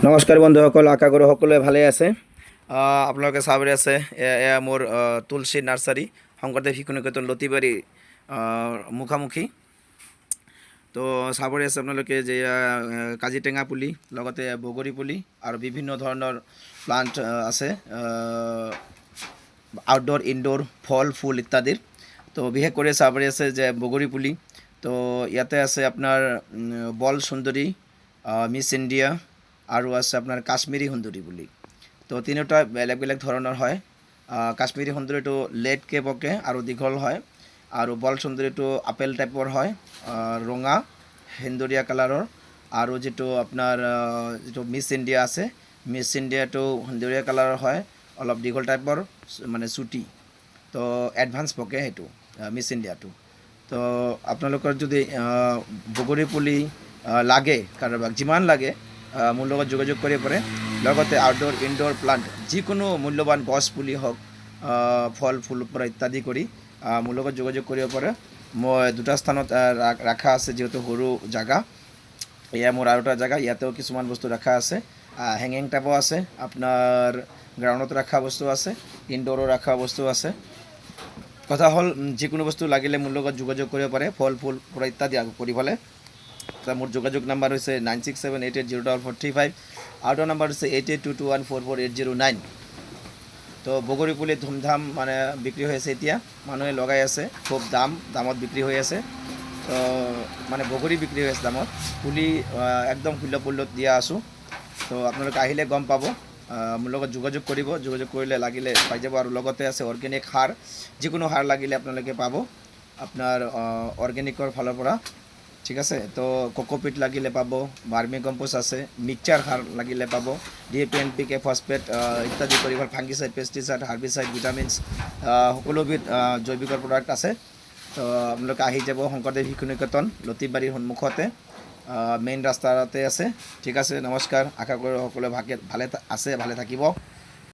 নমস্কাৰ বন্ধুসকল, আশা কৰোঁ সকলোৱে ভালে আছে। আপোনালোকে চাব আছে এয়া মোৰ তুলসী নাৰ্চাৰী শংকৰদেৱ শিশু নিকেতন লতিবাৰী মুখামুখি। তো চাব আছে আপোনালোকে যে কাজিটেঙা পুলি, লগতে বগৰী পুলি আৰু বিভিন্ন ধৰণৰ প্লাণ্ট আছে, আউটডোৰ ইনডোৰ ফল ফুল ইত্যাদিৰ। তো বিশেষ কৰি চাব আছে যে বগৰী পুলি। তো ইয়াতে আছে আপোনাৰ বল সুন্দৰী, মিছ ইণ্ডিয়া আৰু আছে আপোনাৰ কাশ্মীৰী সুন্দৰী বুলি। তো তিনিওটা বেলেগ বেলেগ ধৰণৰ হয়। কাশ্মীৰী সুন্দৰীটো লেটকৈ পকে আৰু দীঘল হয়, আৰু বল সুন্দৰীটো আপেল টাইপৰ হয়, ৰঙা সেন্দুৰীয়া কালাৰৰ। আৰু যিটো আপোনাৰ যিটো মিছ ইণ্ডিয়া আছে, মিছ ইণ্ডিয়াটো সেন্দুৰীয়া কালাৰৰ হয়, অলপ দীঘল টাইপৰ, মানে চুটি। তো এডভান্স পকে সেইটো মিছ ইণ্ডিয়াটো। তো আপোনালোকৰ যদি বগৰী পুলি লাগে কাৰোবাক, যিমান লাগে মোৰ লগত যোগাযোগ কৰিব পাৰে। লগতে আউটডোৰ ইনডোৰ প্লাণ্ট যিকোনো মূল্যৱান গছ পুলি হওক, ফল ফুলৰ পৰা ইত্যাদি কৰি মোৰ লগত যোগাযোগ কৰিব পাৰে। মই দুটা স্থানত ৰখা আছে, যিহেতু সৰু জেগা। এয়া মোৰ আৰু এটা জেগা, ইয়াতেও কিছুমান বস্তু ৰখা আছে। হেঙিং টাইপো আছে, আপোনাৰ গ্ৰাউণ্ডত ৰখা বস্তু আছে, ইনডোৰো ৰখা বস্তু আছে। কথা হ'ল যিকোনো বস্তু লাগিলে মোৰ লগত যোগাযোগ কৰিব পাৰে, ফল ফুল পৰা ইত্যাদি কৰিবলৈ। মোৰ যোগাযোগ নাম্বাৰ হৈছে 9678804435, আউটৰ নাম্বাৰ হৈছে 8822144809। তো বগৰী পুলি ধুমধাম মানে বিক্ৰী হৈ আছে, এতিয়া মানুহে লগাই আছে, খুব দামত বিক্ৰী হৈ আছে। তো মানে বগৰী বিক্ৰী হৈ আছে দামত, পুলি একদম সুলভ মূল্যত দিয়া আছোঁ। তো আপোনালোকে আহিলে গম পাব, মোৰ লগত যোগাযোগ কৰিব, যোগাযোগ কৰিলে লাগিলে পাই যাব। আৰু লগতে আছে অৰ্গেনিক সাৰ, যিকোনো সাৰ লাগিলে আপোনালোকে পাব আপোনাৰ অৰ্গেনিকৰ ফালৰ পৰা, ঠিক আছে। তো কোকোপিট লাগিলে পাব, ভাৰ্মি কম্পোষ্ট আছে, মিক্সচাৰ সাৰ লাগিলে পাব, DAP NPK ফসফেট ইত্যাদি কৰি ফাংগিচাইড, পেষ্টিচাইড, হাৰ্বিচাইড, ভিটামিনছ সকলোবিধ জৈৱিকৰ প্ৰডাক্ট আছে। তো আপোনালোকে আহি যাব শংকৰদেৱ শিশু নিকেতন লতিবাৰীৰ সন্মুখতে, মেইন ৰাস্তাতে আছে, ঠিক আছে। নমস্কাৰ, আশা কৰোঁ সকলোৱে ভালে আছে, ভালে থাকিব।